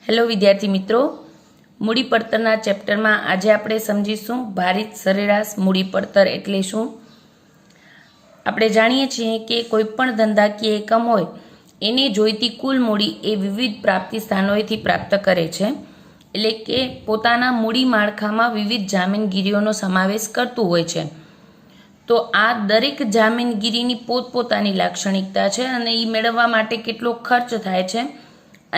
Hello વિદ્યાર્થી મિત્રો, મૂડી પડતરના ચેપ્ટરમાં આજે આપણે સમજીશું ભારિત સરેરાશ મૂડી પડતર એટલે શું. આપણે જાણીએ છીએ કે કોઈપણ ધંધાકીય એકમ હોય એને જોઈતી કુલ મૂડી એ વિવિધ પ્રાપ્તિ સ્થાનોએથી પ્રાપ્ત કરે છે. એટલે કે પોતાના મૂડી માળખામાં વિવિધ જામીનગીરીઓનો સમાવેશ કરતું હોય છે. તો આ દરેક જામીનગીરીની પોતપોતાની લાક્ષણિકતા છે અને એ મેળવવા માટે કેટલો ખર્ચ થાય છે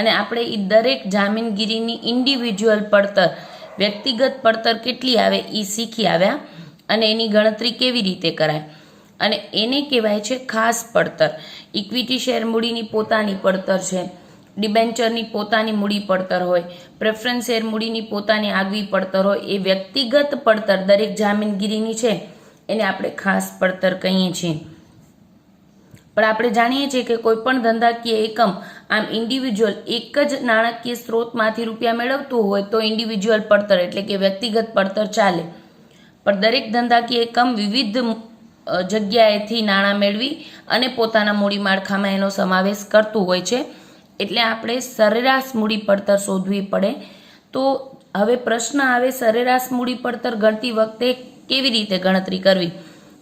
અને આપણે એ દરેક જામીનગીરીની ઇન્ડિવિજ્યુઅલ પડતર, વ્યક્તિગત પડતર કેટલી આવે એ શીખી આવ્યા અને એની ગણતરી કેવી રીતે કરાય. અને એને કહેવાય છે ખાસ પડતર. ઇક્વિટી શેર મૂડીની પોતાની પડતર છે, ડિબેન્ચરની પોતાની મૂડી પડતર હોય, પ્રેફરન્સ શેર મૂડીની પોતાની આગવી પડતર હોય. એ વ્યક્તિગત પડતર દરેક જામીનગીરીની છે એને આપણે ખાસ પડતર કહીએ છીએ. પણ આપણે જાણીએ છીએ કે કોઈ પણ ધંધાકીય એકમ આમ ઇન્ડિવિજ્યુઅલ એક જ નાણાકીય સ્ત્રોતમાંથી રૂપિયા મેળવતું હોય તો ઇન્ડિવિજ્યુઅલ પડતર એટલે કે વ્યક્તિગત પડતર ચાલે. પણ દરેક ધંધાકીય એકમ વિવિધ જગ્યાએથી નાણાં મેળવી અને પોતાના મૂડી માળખામાં એનો સમાવેશ કરતું હોય છે. એટલે આપણે સરેરાશ મૂડી પડતર શોધવી પડે. તો હવે પ્રશ્ન આવે, સરેરાશ મૂડી પડતર ગણતી વખતે કેવી રીતે ગણતરી કરવી.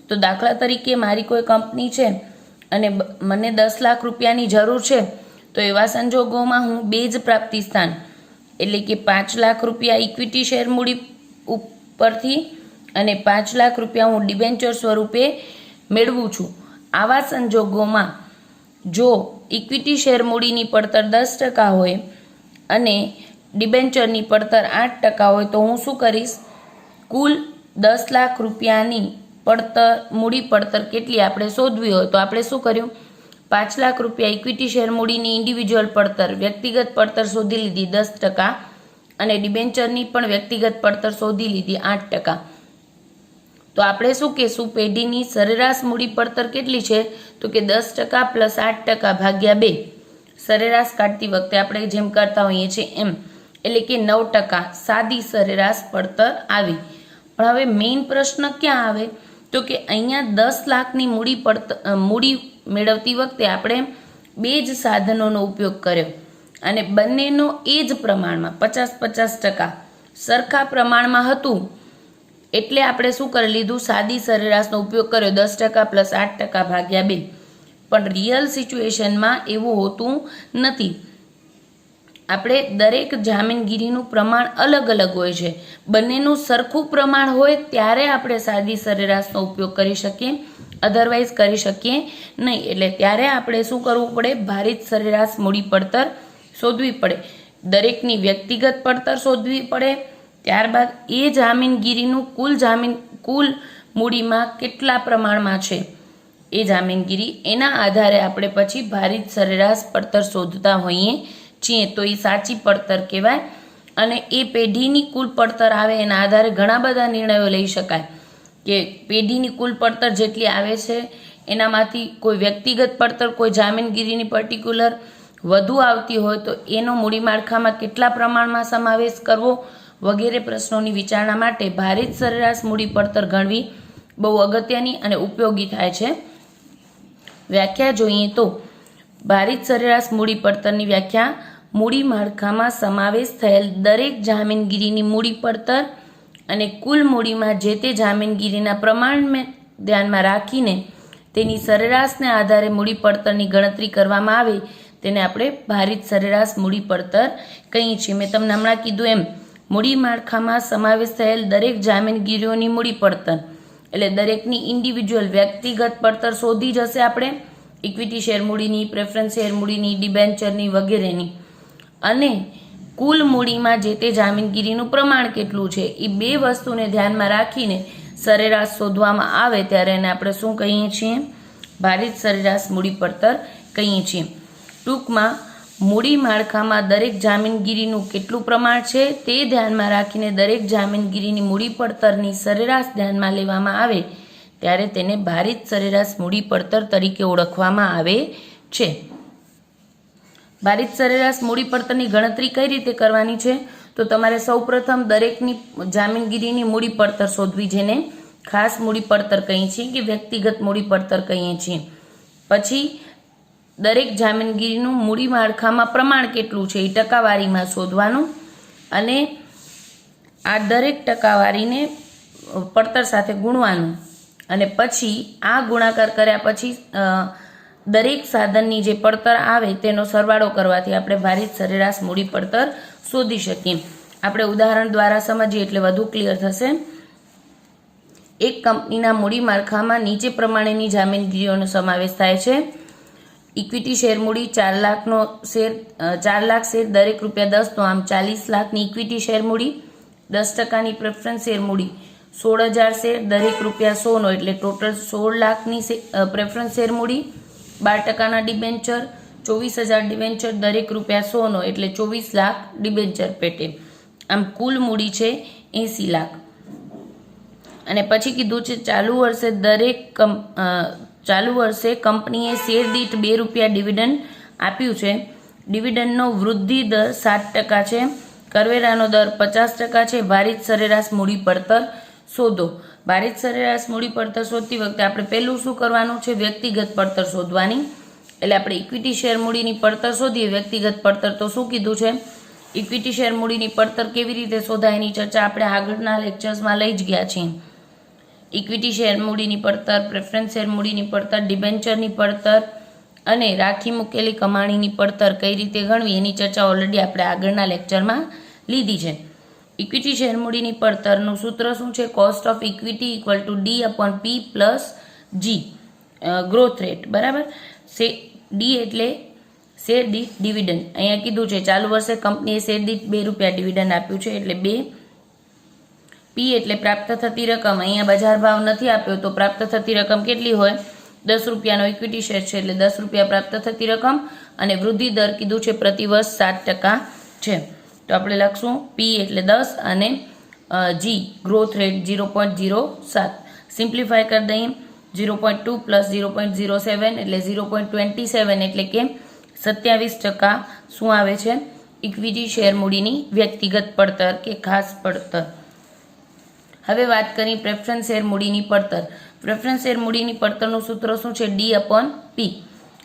તો દાખલા તરીકે મારી કોઈ કંપની છે અને મને 10 લાખ રૂપિયાની જરૂર છે, તો એવા સંજોગોમાં હું બે જ પ્રાપ્તિ સ્થાન એટલે કે 5 લાખ રૂપિયા ઇક્વિટી શેર મૂડી ઉપરથી અને 5 લાખ રૂપિયા હું ડિબેન્ચર સ્વરૂપે મેળવું છું. આવા સંજોગોમાં જો ઇક્વિટી શેર મૂડીની પડતર 10% હોય અને ડિબેન્ચરની પડતર 8% હોય તો હું શું કરીશ, કુલ 10 લાખ રૂપિયાની પડતર મૂડી પડતર કેટલી આપણે શોધવી હોય તો આપણે શું કર્યું, 5 લાખ રૂપિયા ઇક્વિટી શેર મૂડીની ઇન્ડિવિજ્યુઅલ પડતર, વ્યક્તિગત પડતર શોધી લીધી 10% અને ડિબેન્ચરની પણ વ્યક્તિગત પડતર શોધી લીધી 8%. તો આપણે શું કહેશું, પેઢીની સરેરાશ મૂડી પડતર કેટલી છે તો કે 10% પ્લસ 8% ભાગ્યા 2. સરેરાશ કાઢતી વખતે આપણે જેમ કરતા હોઈએ છીએ એમ, એટલે કે 9% સાદી સરેરાશ પડતર આવી. પણ હવે મેઇન પ્રશ્ન ક્યાં આવે તો કે અહીંયા 10 લાખની મૂડી મેળવતી વખતે આપણે બે જ સાધનોનો ઉપયોગ કર્યો અને બંનેનો એ જ પ્રમાણમાં 50-50% સરખા પ્રમાણમાં હતું. એટલે આપણે શું કરી લીધું, સાદી સરેરાશનો ઉપયોગ કર્યો, 10% પ્લસ 8% ભાગ્યા 2. પણ રિયલ સિચ્યુએશનમાં એવું હોતું નથી. આપણે દરેક જામીનગીરીનું પ્રમાણ અલગ અલગ હોય છે. બંનેનું સરખું પ્રમાણ હોય ત્યારે આપણે સાદી સરેરાશનો ઉપયોગ કરી શકીએ, અધરવાઇઝ કરી શકીએ નહીં. એટલે ત્યારે આપણે શું કરવું પડે, ભારિત સરેરાશ મૂડી પડતર શોધવી પડે. દરેકની વ્યક્તિગત પડતર શોધવી પડે. ત્યારબાદ એ જામીનગીરીનું કુલ મૂડીમાં કેટલા પ્રમાણમાં છે એ જામીનગીરી, એના આધારે આપણે પછી ભારિત સરેરાશ પડતર શોધતા હોઈએ છીએ. તો એ સાચી પડતર કહેવાય. અને એ પેઢીની કુલ પડતર આવે એના આધારે ઘણા બધા નિર્ણયો લઈ શકાય કે પેઢીની કુલ પડતર જેટલી આવે છે એનામાંથી કોઈ વ્યક્તિગત પડતર, કોઈ જામીનગીરીની પર્ટિક્યુલર વધુ આવતી હોય તો એનો મૂડી માળખામાં કેટલા પ્રમાણમાં સમાવેશ કરવો વગેરે પ્રશ્નોની વિચારણા માટે ભારિત સરેરાશ મૂડી પડતર ગણવી બહુ અગત્યની અને ઉપયોગી થાય છે. વ્યાખ્યા જોઈએ તો ભારિત સરેરાશ મૂડી પડતરની વ્યાખ્યા, મૂડી માળખામાં સમાવેશ થયેલ દરેક જામીનગીરીની મૂડી પડતર અને કુલ મૂડીમાં જે તે જામીનગીરીના પ્રમાણને ધ્યાનમાં રાખીને તેની સરેરાશને આધારે મૂડી પડતરની ગણતરી કરવામાં આવે તેને આપણે ભારિત સરેરાશ મૂડી પડતર કહીએ છીએ. મેં તમને હમણાં કીધું એમ, મૂડી માળખામાં સમાવેશ થયેલ દરેક જામીનગીરીઓની મૂડી પડતર એટલે દરેકની ઇન્ડિવિજ્યુઅલ વ્યક્તિગત પડતર શોધી જશે આપણે, ઇક્વિટી શેર મૂડીની, પ્રેફરન્સ શેર મૂડીની, ડિબેન્ચરની વગેરેની. અને કુલ મૂડીમાં જે તે જામીનગીરીનું પ્રમાણ કેટલું છે એ બે વસ્તુને ધ્યાનમાં રાખીને સરેરાશ શોધવામાં આવે ત્યારે એને આપણે શું કહીએ છીએ, ભારિત સરેરાશ મૂડી પડતર કહીએ છીએ. ટૂંકમાં મૂડી માળખામાં દરેક જામીનગીરીનું કેટલું પ્રમાણ છે તે ધ્યાનમાં રાખીને દરેક જામીનગીરીની મૂડી પડતરની સરેરાશ ધ્યાનમાં લેવામાં આવે ત્યારે તેને ભારિત સરેરાશ મૂડી પડતર તરીકે ઓળખવામાં આવે છે. ભારિત સરેરાશ મૂડી પડતરની ગણતરી કઈ રીતે કરવાની છે તો તમારે સૌપ્રથમ દરેકની જામીનગીરીની મૂડી પડતર શોધવી, જેને ખાસ મૂડી પડતર કહીએ છીએ કે વ્યક્તિગત મૂડી પડતર કહીએ છીએ. પછી દરેક જામીનગીરીનું મૂડી માળખામાં પ્રમાણ કેટલું છે એ ટકાવારીમાં શોધવાનું અને આ દરેક ટકાવારીને પડતર સાથે ગુણવાનું અને પછી આ ગુણાકાર કર્યા પછી દરેક સાધનની જે પડતર આવે તેનો સરવાળો કરવાથી આપણે ભારિત સરેરાશ મૂડી પડતર શોધી શકીએ. આપણે ઉદાહરણ દ્વારા સમજીએ એટલે વધુ ક્લિયર થશે. એક કંપનીના મૂડી માળખામાં નીચે પ્રમાણેની જામીનગીરીઓનો સમાવેશ થાય છે. ઇક્વિટી શેર મૂડી 4 લાખનો શેર 4 લાખ શેર દરેક ₹10 તો આમ 40 લાખની ઇક્વિટી શેર મૂડી, 10% પ્રેફરન્સ શેર મૂડી 16,000 શેર દરેક ₹100નો એટલે ટોટલ 16 લાખની પ્રેફરન્સ શેર મૂડી, 12%ના ડિબેન્ચર 24,000 ડિબેન્ચર દરેક ₹100નો એટલે 24 લાખ ડિબેન્ચર પેટે. આમ કુલ મૂડી છે 80 લાખ. અને પછી કીધું છે ચાલુ વર્ષે કંપનીએ શેર દીઠ ₹2 ડિવિડન્ડ આપ્યું છે. ડિવિડન્ડનો વૃદ્ધિ દર 7% છે. કરવેરાનો દર 50% છે. ભારિત સરેરાશ મૂડી પડતર શોધો. ભારિત સરેરાશ મૂડી પડતર શોધતી વખતે આપણે પહેલું શું કરવાનું છે? વ્યક્તિગત પડતર શોધવાની. એટલે આપણે ઇક્વિટી શેર મૂડીની પડતર શોધીએ. વ્યક્તિગત પડતર તો શું કીધું છે? ઇક્વિટી શેર મૂડીની પડતર કેવી રીતે શોધાય એની ચર્ચા આપણે આગળના લેક્ચર્સમાં લઈ જ ગયા છીએ. ઇક્વિટી શેર મૂડીની પડતર, પ્રેફરન્સ શેર મૂડીની પડતર, ડિબેન્ચરની પડતર અને રાખી મૂકેલી કમાણીની પડતર કઈ રીતે ગણવી એની ચર્ચા ઓલરેડી આપણે આગળના લેક્ચરમાં લીધી છે. ઇક્વિટી શેર મૂડીની પડતરનું સૂત્ર શું છે? Cost of equity equal to D/P plus G growth rate. બરાબર. ડી એટલે શેર દીઠ ડિવિડન્ડ. અહીંયા કીધું છે ચાલુ વર્ષે કંપનીએ શેર દીઠ ₹2 ડિવિડન્ડ આપ્યું છે એટલે 2. પી એટલે પ્રાપ્ત થતી રકમ. અહીંયા બજાર ભાવ નથી આપ્યો તો પ્રાપ્ત થતી રકમ કેટલી હોય? ₹10નો ઇક્વિટી શેર છે એટલે ₹10 પ્રાપ્ત થતી રકમ. અને વૃદ્ધિ દર કીધું છે પ્રતિ વર્ષ 7% છે. તો આપણે લખશું પી એટલે 10 અને જી ગ્રોથ રેટ 0.07. સિમ્પ્લિફાય કરી દઈએ. 0.2 પ્લસ 0.07 એટલે 0.27 એટલે કે 27% શું આવે છે? ઇક્વિટી શેર મૂડીની વ્યક્તિગત પડતર કે ખાસ પડતર. હવે વાત કરી પ્રેફરન્સ શેર મૂડીની પડતર. પ્રેફરન્સ શેર મૂડીની પડતરનું સૂત્ર શું છે? D/P.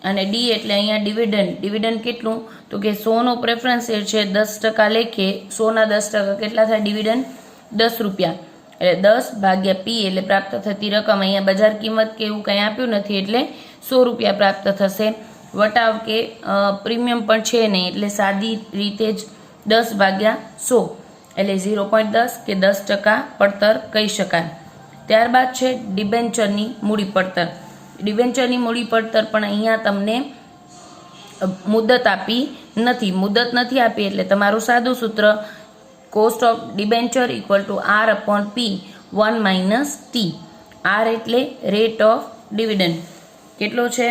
અને ડી એટલે અહીંયા ડિવિડન્ડ. ડિવિડન્ડ કેટલું? તો કે 100નો પ્રેફરન્સ શેર છે 10% લેખે 100ના 10% કેટલા થાય ડિવિડન્ડ? ₹10. એટલે 10 ભાગ્યા પી એટલે પ્રાપ્ત થતી રકમ. અહીંયા બજાર કિંમત કે એવું કંઈ આપ્યું નથી એટલે ₹100 પ્રાપ્ત થશે. વટાવ કે પ્રીમિયમ પણ છે નહીં એટલે સાદી રીતે જ 10/100 એટલે 0.10 કે 10% પડતર કહી શકાય. ત્યારબાદ છે ડિબેન્ચરની મૂડી પડતર. ડિબેન્ચરની મૂડી પડતર પણ અહીંયા તમને મુદત આપી નથી. મુદત નથી આપી એટલે તમારું સાદું સૂત્ર cost of debenture equal to R/P 1 - T. R એટલે રેટ ઓફ ડિવિડન્ડ. કેટલો છે?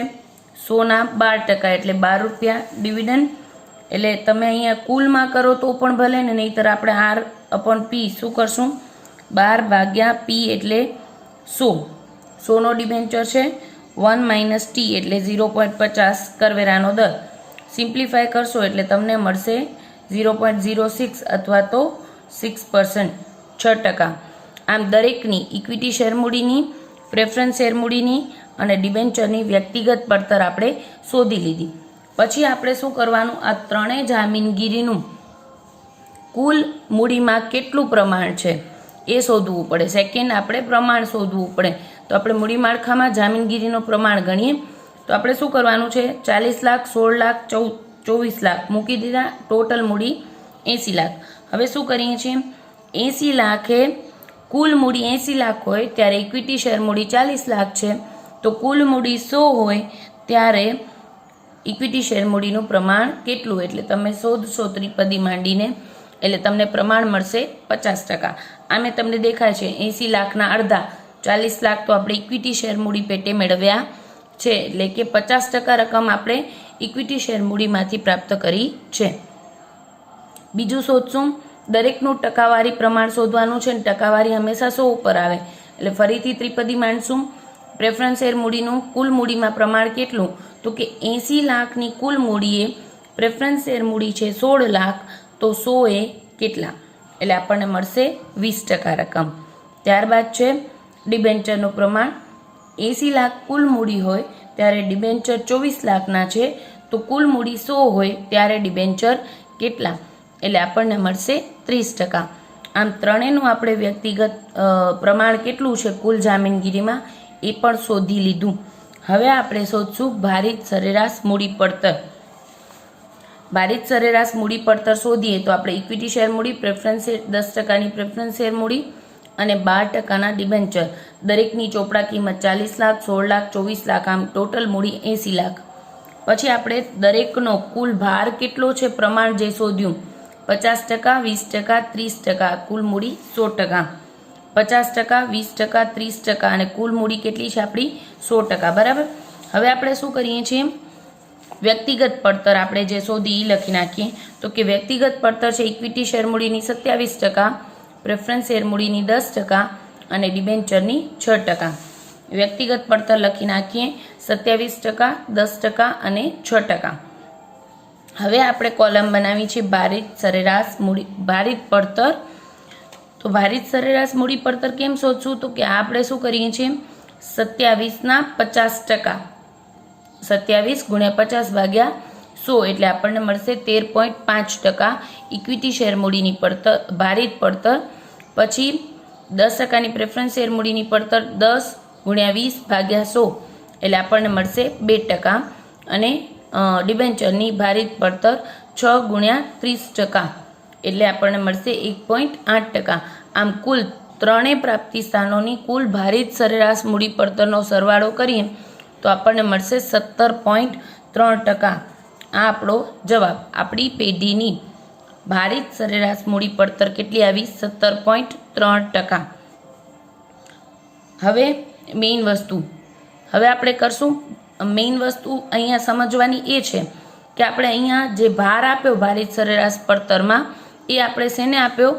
100ના 12% એટલે ₹12 ડિવિડન્ડ. એટલે તમે અહીંયા કુલમાં કરો તો પણ ભલે ને, નહીંતર આપણે R/P શું કરશું? 12/P એટલે 100. 100નો ડિબેન્ચર છે. 1 - T એટલે 0.50 કરવેરાનો દર. સિમ્પ્લિફાય કરશો એટલે તમને મળશે 0.06 અથવા તો 6%, 6%. આમ દરેકની ઇક્વિટી શેર મૂડીની, પ્રેફરન્સ શેર મૂડીની અને ડિબેન્ચરની વ્યક્તિગત પડતર આપણે શોધી લીધી. પછી આપણે શું કરવાનું? આ ત્રણેય જામીનગીરીનું કુલ મૂડીમાં કેટલું પ્રમાણ છે એ શોધવું પડે. સેકન્ડ આપણે પ્રમાણ શોધવું પડે. તો આપણે મૂડી માળખામાં જામીનગીરીનું પ્રમાણ ગણીએ તો આપણે શું કરવાનું છે? 40 લાખ, 16 લાખ, 24 લાખ મૂકી દીધા. ટોટલ મૂડી 80 લાખ. હવે શું કરીએ છીએ? 80 લાખે કુલ મૂડી 80 લાખ હોય ત્યારે ઇક્વિટી શેર મૂડી 40 લાખ છે. તો કુલ મૂડી 100 હોય ત્યારે ઇક્વિટી શેર મૂડીનું પ્રમાણ કેટલું? એટલે તમે શોધશો ત્રિપદી માંડીને એટલે તમને પ્રમાણ મળશે 50%. આમે તમને દેખાય છે 80 લાખના અડધા 40 લાખ તો આપણે ઇક્વિટી શેર મૂડી પેટે મેળવ્યા છે. એટલે કે 50% રકમ આપણે ઇક્વિટી શેર મૂડીમાંથી પ્રાપ્ત કરી છે. બીજું શોધશું. દરેકનું ટકાવારી પ્રમાણ શોધવાનું છે. ટકાવારી હંમેશા 100 ઉપર આવે એટલે ફરીથી ત્રિપદી માંડશું. પ્રેફરન્સ શેર મૂડીનું કુલ મૂડીમાં પ્રમાણ કેટલું? તો કે 80 લાખની કુલ મૂડીએ પ્રેફરન્સ શેર મૂડી છે 16 લાખ તો 100 એ કેટલા? એટલે આપણને મળશે 20% રકમ. ત્યારબાદ છે ડિબેન્ચરનું પ્રમાણ. 80 લાખ કુલ મૂડી હોય ત્યારે ડિબેન્ચર 24 લાખના છે, તો કુલ મૂડી 100 હોય ત્યારે ડિબેન્ચર કેટલા? એટલે આપણને મળશે 30%. આમ ત્રણેયનું આપણે વ્યક્તિગત પ્રમાણ કેટલું છે કુલ જામીનગીરીમાં એ પણ શોધી લીધું. હવે આપણે શોધશું ભારિત સરેરાશ મૂડી પડતર. ભારિત સરેરાશ મૂડી પડતર શોધીએ તો આપણે ઇક્વિટી શેર મૂડી, પ્રેફરન્સ શેર 10%ની પ્રેફરન્સ શેર મૂડી અને 12%ના ડિબેન્ચર, દરેકની ચોપડા કિંમત 40 લાખ, 16 લાખ, 24 લાખ, આમ ટોટલ મૂડી 80 લાખ. પછી આપણે દરેકનો કુલ ભાર કેટલો છે પ્રમાણ જે શોધ્યું, 50%, 20%, 30%, કુલ મૂડી 100%. 50%, 20%, 30% અને કુલ મૂડી કેટલી છે આપણી 100%. બરાબર. હવે આપણે શું કરીએ છીએ, વ્યક્તિગત પડતર આપણે જે શોધી એ લખી નાખીએ. તો કે વ્યક્તિગત પડતર છે ઇક્વિટી શેર મૂડીની 27%, પ્રેફરન્સ શેર મૂડીની 10% અને ડિબેન્ચરની 6%. વ્યક્તિગત પડતર લખી નાખીએ 27%, 10% અને 6%. હવે આપણે કોલમ બનાવી છે ભારિત સરેરાશ મૂડી ભારિત પડતર. તો ભારિત સરેરાશ મૂડી પડતર કેમ શોધશું? તો કે આપણે શું કરીએ છીએ, 27ના 50%, 27 ગુણ્યા 50 ભાગ્યા 100 એટલે આપણને મળશે 13.5% ઇક્વિટી શેર મૂડીની પડતર ભારિત પડતર. પછી 10%ની પ્રેફરન્સ શેર મૂડીની પડતર 10 ગુણ્યા 20 ભાગ્યા 100 એટલે આપણને મળશે 2% અને ડિબેન્ચરની ભારિત પડતર 6 ગુણ્યા 30% એટલે આપણને મળશે 1.8%. આમ કુલ ત્રણેય પ્રાપ્તિ સ્થાનોની કુલ ભારિત સરેરાશ મૂડી પડતરનો સરવાળો કરીએ તો આપણને મળશે 17.3%. આ આપણો જવાબ. આપણી પેઢીની ભારિત સરેરાશ મૂડી પડતર કેટલી આવી? 17.3%. હવે મેઇન વસ્તુ હવે આપણે કરશું. મેઇન વસ્તુ અહીંયા સમજવાની એ છે કે આપણે અહીંયા જે ભાર આપ્યો ભારિત સરેરાશ પડતરમાં એ આપણે શેને આપ્યો?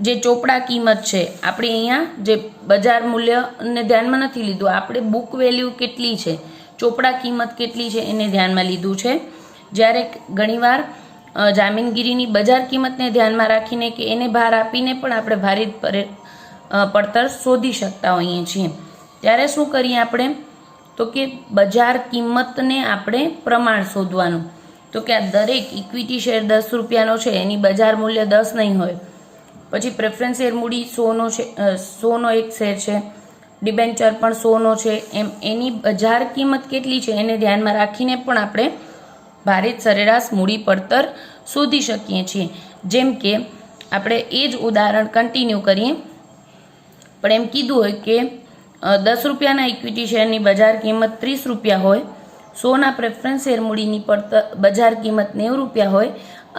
જે ચોપડા કિંમત છે આપણે અહીંયા જે બજાર મૂલ્યને ધ્યાનમાં નથી લીધું, આપણે બુક વેલ્યુ કેટલી છે, ચોપડા કિંમત કેટલી છે એને ધ્યાનમાં લીધું છે. જ્યારે ઘણીવાર જામીનગીરીની બજાર કિંમતને ધ્યાનમાં રાખીને કે એને ભાર આપીને પણ આપણે ભારિત પડતર શોધી શકતા હોઈએ છીએ. ત્યારે શું કરીએ આપણે? તો કે બજાર કિંમતને આપણે પ્રમાણ શોધવાનું. તો કે આ દરેક ઇક્વિટી શેર 10 રૂપિયાનો છે, એની બજાર મૂલ્ય 10 નહીં હોય. પછી પ્રેફરન્સ શેર મૂડી 100નો છે, 100નો એક શેર છે, ડિબેન્ચર પણ 100નો છે, એમ એની બજાર કિંમત કેટલી છે એને ધ્યાનમાં રાખીને પણ આપણે ભારિત સરેરાશ મૂડી પડતર શોધી શકીએ છીએ. જેમ કે આપણે એ જ ઉદાહરણ કન્ટિન્યુ કરીએ. પણ એમ કીધું હોય કે 10 રૂપિયાના ઇક્વિટી શેરની બજાર કિંમત 30 રૂપિયા હોય, 100ના પ્રેફરન્સ શેર મૂડીની બજાર કિંમત 90 રૂપિયા હોય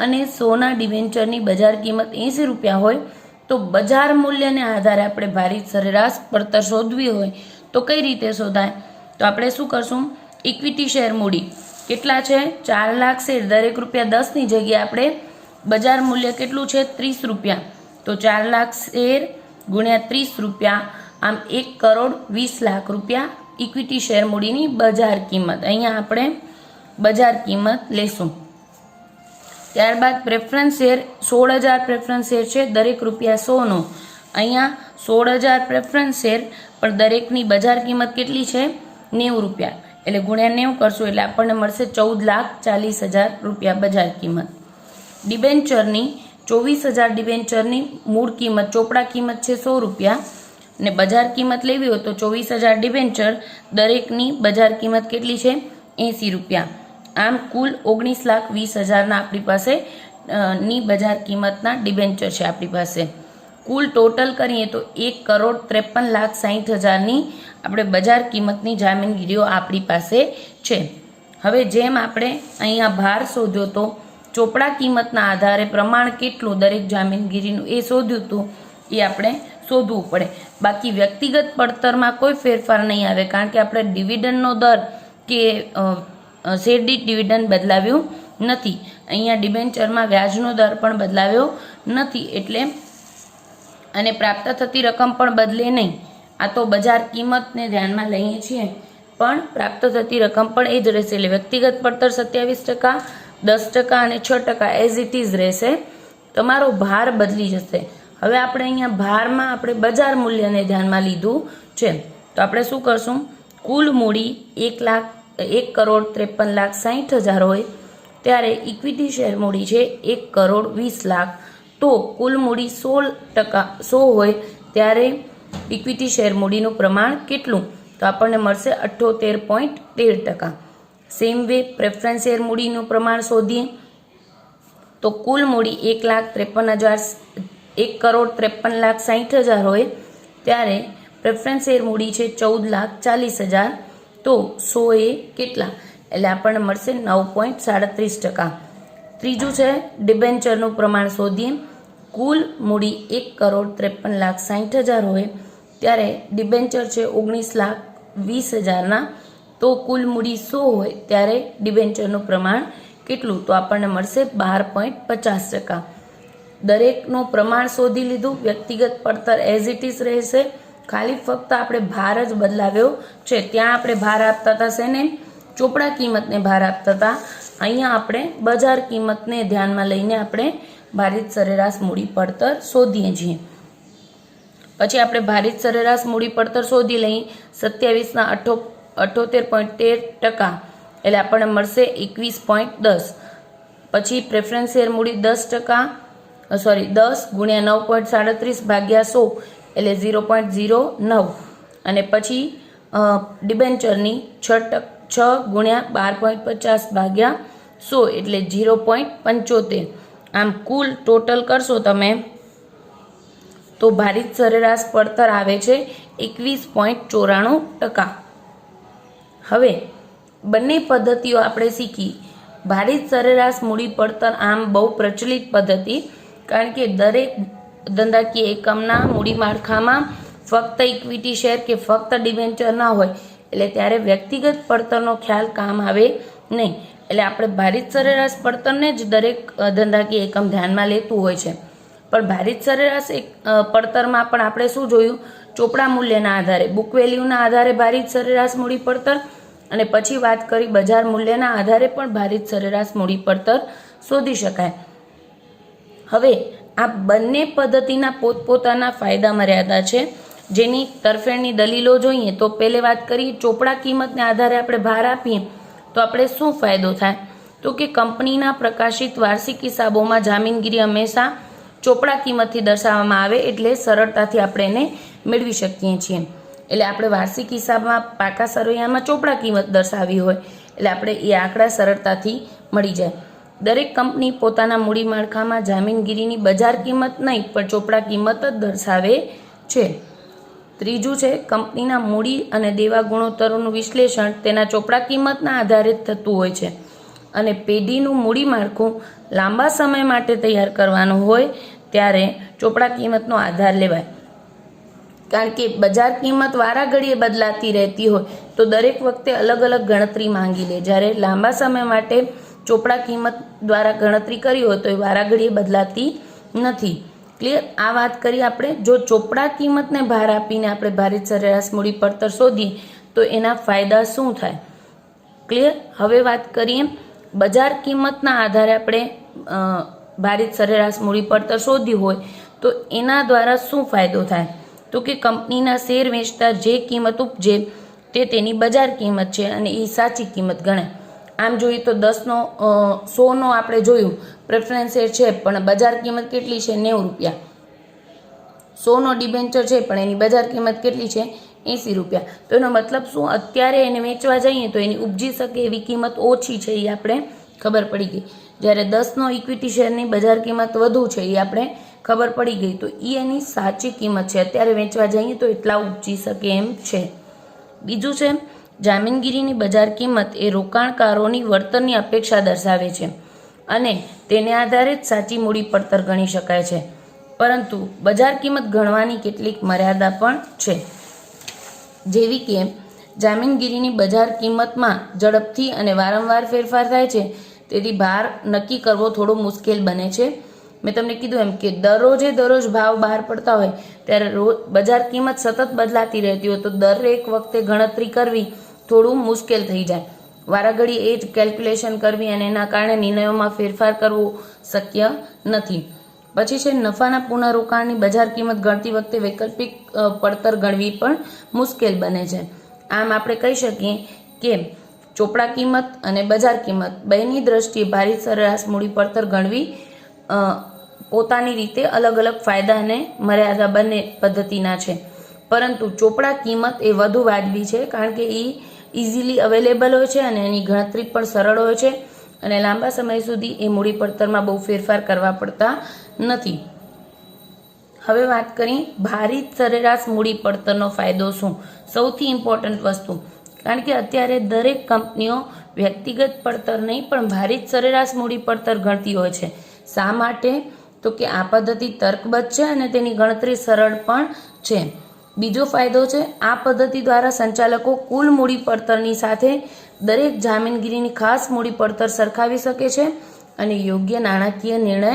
અને 100ના ડિબેન્ચરની બજાર કિંમત 80 રૂપિયા હોય, તો બજાર મૂલ્યને આધારે આપણે ભારિત સરેરાશ પડતર શોધવી હોય તો કઈ રીતે શોધાય? તો આપણે શું કરશું, ઇક્વિટી શેર મૂડી કેટલા છે? 4 લાખ શેર, દરેક રૂપિયા 10ની જગ્યાએ આપણે બજાર મૂલ્ય કેટલું છે? 30 રૂપિયા. તો 4 લાખ શેર ગુણ્યા 30 રૂપિયા, આમ 1,20,00,000 રૂપિયા ઇક્વિટી શેર મૂડીની બજાર કિંમત. અહીંયા આપણે બજાર કિંમત લેશું. ત્યારબાદ પ્રેફરન્સ શેર 16,000 પ્રેફરન્સ શેર છે, દરેક રૂપિયા 100નો. અહીંયા 16,000 પ્રેફરન્સ શેર પણ દરેકની બજાર કિંમત કેટલી છે? 90 રૂપિયા. એટલે ગુણ્યા 90 કરશું એટલે આપણને મળશે 14,40,000 રૂપિયા બજાર કિંમત. ડિબેન્ચરની 24,000 ડિબેન્ચરની મૂળ કિંમત ચોપડા કિંમત છે 100 રૂપિયા ને બજાર કિંમત લેવી હોય તો 24,000 ડિબેન્ચર દરેકની બજાર કિંમત કેટલી છે? 80 રૂપિયા. આમ કુલ 19,20,000ના આપણી પાસે ની બજાર કિંમતના ડિબેન્ચર છે આપણી પાસે. કુલ ટોટલ કરીએ તો 1,53,60,000ની આપણે બજાર કિંમતની જામીનગીરીઓ આપણી પાસે છે. હવે જેમ આપણે અહીંયા ભાર શોધ્યો તો ચોપડા કિંમતના આધારે પ્રમાણ કેટલું દરેક જામીનગીરીનું એ શોધ્યું હતું એ આપણે શોધવું પડે. બાકી વ્યક્તિગત પડતરમાં કોઈ ફેરફાર નહીં આવે કારણ કે આપણે ડિવિડન્ડનો દર કે શેર દીઠ ડિવિડન્ડ બદલાવ્યું નથી. અહીંયા ડિબેન્ચરમાં વ્યાજનો દર પણ બદલાવ્યો નથી એટલે અને પ્રાપ્ત થતી રકમ પણ બદલે નહીં. આ તો બજાર કિંમતને ધ્યાનમાં લઈએ છીએ પણ પ્રાપ્ત થતી રકમ પણ એ જ રહેશે. એટલે વ્યક્તિગત પડતર 27%, 10% અને 6% એઝ ઇટ ઇઝ રહેશે. તમારો ભાર બદલી જશે. હવે આપણે અહીંયા ભારમાં આપણે બજાર મૂલ્યને ધ્યાનમાં લીધું છે તો આપણે શું કરશું, કુલ મૂડી 1,53,60,000 હોય ત્યારે ઇક્વિટી શેર મૂડી છે 1,20,00,000. તો કુલ મૂડી 100 હોય ત્યારે ઇક્વિટી શેર મૂડીનું પ્રમાણ કેટલું? તો આપણને મળશે 78.13%. સેમ વે પ્રેફરન્સ શેર મૂડીનું પ્રમાણ શોધીએ તો કુલ મૂડી 1,53,60,000 હોય ત્યારે પ્રેફરન્સ શેર મૂડી છે 14,40,000. તો 100 એ કેટલા? એટલે આપણને મળશે 9.37%. ત્રીજું છે ડિબેન્ચરનું પ્રમાણ શોધીએ. કુલ મૂડી 1,53,60,000 હોય ત્યારે ડિબેન્ચર છે 19,20,000. તો કુલ મૂડી 100 હોય ત્યારે ડિબેન્ચરનું પ્રમાણ કેટલું? તો આપણને મળશે 12.50%. દરેકનું પ્રમાણ શોધી લીધું. વ્યક્તિગત પડતર એઝ ઇટ ઇઝ રહેશે, ખાલી ફક્ત આપણે ભાર જ બદલાવ્યો છે. ત્યાં આપણે ભાર આપતા હતા શેને? ચોપડા કિંમતને ભાર આપતા હતા. અહીંયા આપણે બજાર કિંમતને ધ્યાનમાં લઈને આપણે ભારિત સરેરાશ મૂડી પડતર શોધીએ છીએ. પછી આપણે ભારિત સરેરાશ મૂડી પડતર શોધી લઈએ. 27/78.13%, એટલે આપણને મળશે 21.10. પછી પ્રેફરન્સ શેર મૂડી 10% 10 ગુણ્યા 9.37 ભાગ્યા 100 એટલે 0.09. અને પછી ડિબેન્ચરની 6 ગુણ્યા 12.50 ભાગ્યા 100 એટલે 0.75. આમ કુલ ટોટલ કરશો તમે તો ભારિત સરેરાશ પડતર આવે છે 21.94%. હવે બંને પદ્ધતિઓ આપણે શીખી. ભારિત સરેરાશ મૂડી પડતર આમ બહુ પ્રચલિત પદ્ધતિ, કારણ કે દરેક ધંધાકીય એકમના મૂડી માળખામાં ફક્ત ઇક્વિટી શેર કે ફક્ત ડિબેન્ચર ના હોય, એટલે ત્યારે વ્યક્તિગત પડતરનો ખ્યાલ કામ આવે નહીં. એટલે આપણે ભારિત સરેરાશ પડતરને જ દરેક ધંધાકીય એકમ ધ્યાનમાં લેતું હોય છે. પણ ભારિત સરેરાશ પડતરમાં પણ આપણે શું જોયું? ચોપડા મૂલ્યના આધારે, બુક વેલ્યુના આધારે ભારિત સરેરાશ મૂડી પડતર, અને પછી વાત કરી બજાર મૂલ્યના આધારે પણ ભારિત સરેરાશ મૂડી પડતર શોધી શકાય. હવે આ બંને પદ્ધતિના પોતપોતાના ફાયદા મર્યાદા છે, જેની તરફેણની દલીલો જોઈએ તો પહેલે વાત કરીએ ચોપડા કિંમતને આધારે આપણે ભાર આપીએ તો આપણે શું ફાયદો થાય? તો કે કંપનીના પ્રકાશિત વાર્ષિક હિસાબોમાં જામીનગીરી હંમેશા ચોપડા કિંમતથી દર્શાવવામાં આવે, એટલે સરળતાથી આપણે એને મેળવી શકીએ છીએ. એટલે આપણે વાર્ષિક હિસાબમાં પાકા સરવૈયામાં ચોપડા કિંમત દર્શાવી હોય એટલે આપણે એ આંકડા સરળતાથી મળી જાય. દરેક કંપની પોતાના મૂડી માળખામાં જામીનગીરીની બજાર કિંમત નહીં પણ ચોપડા કિંમત જ દર્શાવે છે. ત્રીજું છે કંપનીના મૂડી અને દેવા ગુણોત્તરોનું વિશ્લેષણ તેના ચોપડા કિંમતના આધારે થતું હોય છે. અને પેઢીનું મૂડી માળખું લાંબા સમય માટે તૈયાર કરવાનું હોય ત્યારે ચોપડા કિંમતનો આધાર લેવાય. કારણ કે બજાર કિંમત વારા ઘડીએ બદલાતી રહેતી હોય તો દરેક વખતે અલગ અલગ ગણતરી માંગી લે. જ્યારે લાંબા સમય માટે ચોપડા કિંમત દ્વારા ગણતરી કરી હોય તો એ વારા ઘડીએ બદલાતી નથી. ક્લિયર? આ વાત કરી આપણે. જો ચોપડા કિંમતને ભાર આપીને આપણે ભારિત સરેરાશ મૂડી પડતર શોધીએ તો એના ફાયદા શું થાય? ક્લિયર? હવે વાત કરીએ બજાર કિંમતના આધારે આપણે ભારિત સરેરાશ મૂડી પડતર શોધ્યું હોય તો એના દ્વારા શું ફાયદો થાય? તો કે કંપનીના શેર વેચતા જે કિંમત ઉપજે તે તેની બજાર કિંમત છે અને એ સાચી કિંમત ગણાય. આમ જોઈએ તો 100નો આપણે જોયું પ્રેફરન્સ શેર છે પણ બજાર કિંમત કેટલી છે? 90 રૂપિયા. 100નો ડિબેન્ચર છે પણ એની બજાર કિંમત કેટલી છે? 80 રૂપિયા. તો એનો મતલબ શું? અત્યારે એને વેચવા જઈએ તો એની ઉપજી શકે એવી કિંમત ઓછી છે એ આપણે ખબર પડી ગઈ. જ્યારે 10નો ઇક્વિટી શેરની બજાર કિંમત વધુ છે એ આપણે ખબર પડી ગઈ. તો એ એની સાચી કિંમત છે, અત્યારે વેચવા જઈએ તો એટલા ઉપજી શકે એમ છે. બીજું છે જામીનગીરીની બજાર કિંમત એ રોકાણકારોની વળતરની અપેક્ષા દર્શાવે છે અને તેને આધારે જ સાચી મૂડી પડતર ગણી શકાય છે. પરંતુ બજાર કિંમત ગણવાની કેટલીક મર્યાદા પણ છે, જેવી કે જામીનગીરીની બજાર કિંમતમાં ઝડપથી અને વારંવાર ફેરફાર થાય છે, તેથી ભાર નક્કી કરવો થોડો મુશ્કેલ બને છે. મેં તમને કીધું એમ કે દરરોજ ભાવ બહાર પડતા હોય ત્યારે બજાર કિંમત સતત બદલાતી રહેતી હોય તો દરેક વખતે ગણતરી કરવી થોડું મુશ્કેલ થઈ જાય. વારાઘડી એ જ કેલ્ક્યુલેશન કરવી અને એના કારણે નિર્ણયોમાં ફેરફાર કરવો શક્ય નથી. પછી છે નફાના પુનઃરોકાણની બજાર કિંમત ગણતી વખતે વૈકલ્પિક પડતર ગણવી પણ મુશ્કેલ બને છે. આમ આપણે કહી શકીએ કે ચોપડા કિંમત અને બજાર કિંમત બેની દ્રષ્ટિએ ભારિત સરેરાશ મૂડી પડતર ગણવી પોતાની રીતે અલગ અલગ ફાયદા અને મર્યાદા બંને પદ્ધતિના છે, પરંતુ ચોપડા કિંમત એ વધુ વાજબી છે કારણ કે એ ઇઝીલી અવેલેબલ હોય છે અને એની ગણતરી પણ સરળ હોય છે અને લાંબા સમય સુધી એ મૂડી પડતરમાં બહુ ફેરફાર કરવા પડતા નથી. હવે વાત કરીએ ભારિત સરેરાશ મૂડી પડતરનો ફાયદો શું. સૌથી ઇમ્પોર્ટન્ટ વસ્તુ, કારણ કે અત્યારે દરેક કંપનીઓ વ્યક્તિગત પડતર નહીં પણ ભારિત સરેરાશ મૂડી પડતર ગણતી હોય છે. શા માટે? તો કે આ પદ્ધતિ તર્કબદ્ધ છે અને તેની ગણતરી સરળ પણ છે. બીજો ફાયદો છે, આ પદ્ધતિ દ્વારા સંચાલકો કુલ મૂડી પડતરની સાથે દરેક જામીનગીરીની ખાસ મૂડી પડતર સરખાવી શકે છે અને યોગ્ય નાણાકીય નિર્ણય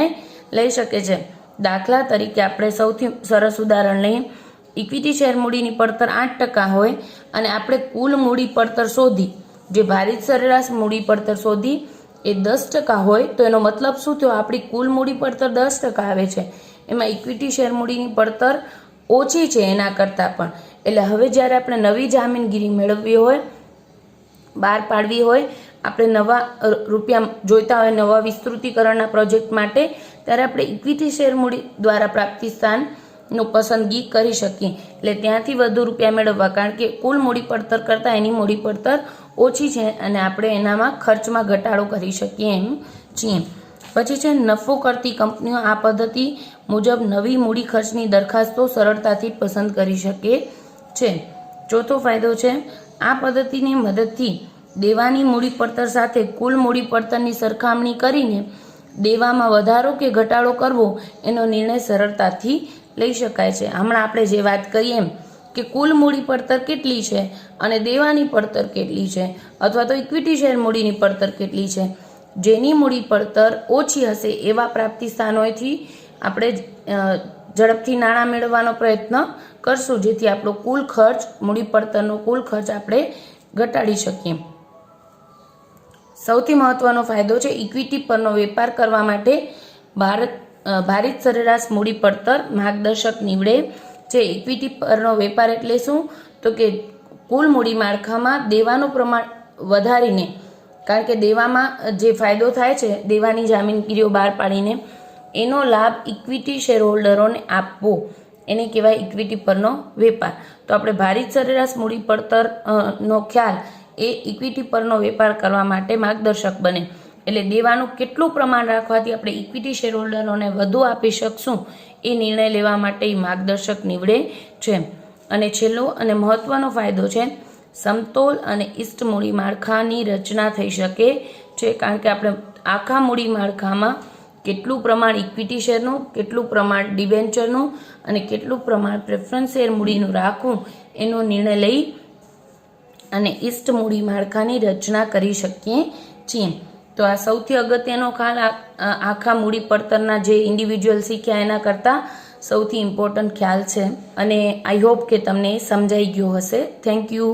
લઈ શકે છે. દાખલા તરીકે આપણે સૌથી સરસ ઉદાહરણ લઈએ. ઇક્વિટી શેર મૂડીની પડતર 8% હોય અને આપણે કુલ મૂડી પડતર શોધી, જે ભારિત સરેરાશ મૂડી પડતર શોધી એ 10% હોય, તો એનો મતલબ શું થયો? આપણી કુલ મૂડી પડતર 10% આવે છે, એમાં ઇક્વિટી શેર મૂડીની પડતર ઓછી છે એના કરતાં પણ. એટલે હવે જ્યારે આપણે નવી જામીનગીરી મેળવવી હોય, બહાર પાડવી હોય, આપણે નવા રૂપિયા જોઈતા હોય નવા વિસ્તૃતિકરણના પ્રોજેક્ટ માટે, ત્યારે આપણે ઇક્વિટી શેર મૂડી દ્વારા પ્રાપ્તિ સ્થાનનું પસંદગી કરી શકીએ. એટલે ત્યાંથી વધુ રૂપિયા મેળવવા, કારણ કે કુલ મૂડી પડતર કરતાં એની મૂડી પડતર ઓછી છે અને આપણે એનામાં ખર્ચમાં ઘટાડો કરી શકીએ એમ છીએ. પછી છે નફો કરતી કંપનીઓ આ પદ્ધતિ મુજબ નવી મૂડી ખર્ચની દરખાસ્તો સરળતાથી પસંદ કરી શકે છે. ચોથો ફાયદો છે, આ પદ્ધતિની મદદથી દેવાની મૂડી પડતર સાથે કુલ મૂડી પડતરની સરખામણી કરીને દેવામાં વધારો કે ઘટાડો કરવો એનો નિર્ણય સરળતાથી લઈ શકાય છે. હમણાં આપણે જે વાત કરીએ એમ કે કુલ મૂડી પડતર કેટલી છે અને દેવાની પડતર કેટલી છે, અથવા તો ઇક્વિટી શેર મૂડીની પડતર કેટલી છે, જેની મૂડી પડતર ઓછી હશે એવા પ્રાપ્તિ સ્થાનોથી આપણે ઝડપથી નાણાં મેળવવાનો પ્રયત્ન કરશું, જેથી આપણો કુલ ખર્ચ, મૂડી પડતરનો કુલ ખર્ચ આપણે ઘટાડી શકીએ. સૌથી મહત્વનો ફાયદો છે, ઇક્વિટી પરનો વેપાર કરવા માટે ભારિત સરેરાશ મૂડી પડતર માર્ગદર્શક નીવડે છે. ઇક્વિટી પરનો વેપાર એટલે શું? તો કે કુલ મૂડી માળખામાં દેવાનું પ્રમાણ વધારીને, કારણ કે દેવામાં જે ફાયદો થાય છે દેવાની જામીનગીરીઓ બહાર પાડીને, એનો લાભ ઇક્વિટી શેર હોલ્ડરોને આપવો, એને કહેવાય ઇક્વિટી પરનો વેપાર. તો આપણે ભારિત સરેરાશ મૂડી પડતર નો ખ્યાલ એ ઇક્વિટી પરનો વેપાર કરવા માટે માર્ગદર્શક બને. એટલે દેવાનું કેટલું પ્રમાણ રાખવાથી આપણે ઇક્વિટી શેર હોલ્ડરોને વધુ આપી શકશું એ નિર્ણય લેવા માટે એ માર્ગદર્શક નીવડે છે. અને છેલ્લો અને મહત્વનો ફાયદો છે, સમતોલ અને ઇષ્ટ મૂડી માળખાની રચના થઈ શકે છે. કારણ કે આપણે આખા મૂડી માળખામાં કેટલું પ્રમાણ ઇક્વિટી શેરનું, કેટલું પ્રમાણ ડિબેન્ચરનું અને કેટલું પ્રમાણ પ્રેફરન્સ શેર મૂડીનું રાખવું એનો નિર્ણય લઈ અને ઇષ્ટ મૂડી માળખાની રચના કરી શકીએ છીએ. તો આ સૌથી અગત્યનો ખ્યાલ આખા મૂડી પડતરના જે ઇન્ડિવિજ્યુઅલ શીખ્યા એના કરતાં સૌથી ઇમ્પોર્ટન્ટ ખ્યાલ છે અને આઈ હોપ કે તમને સમજાઈ ગયો હશે. Thank you.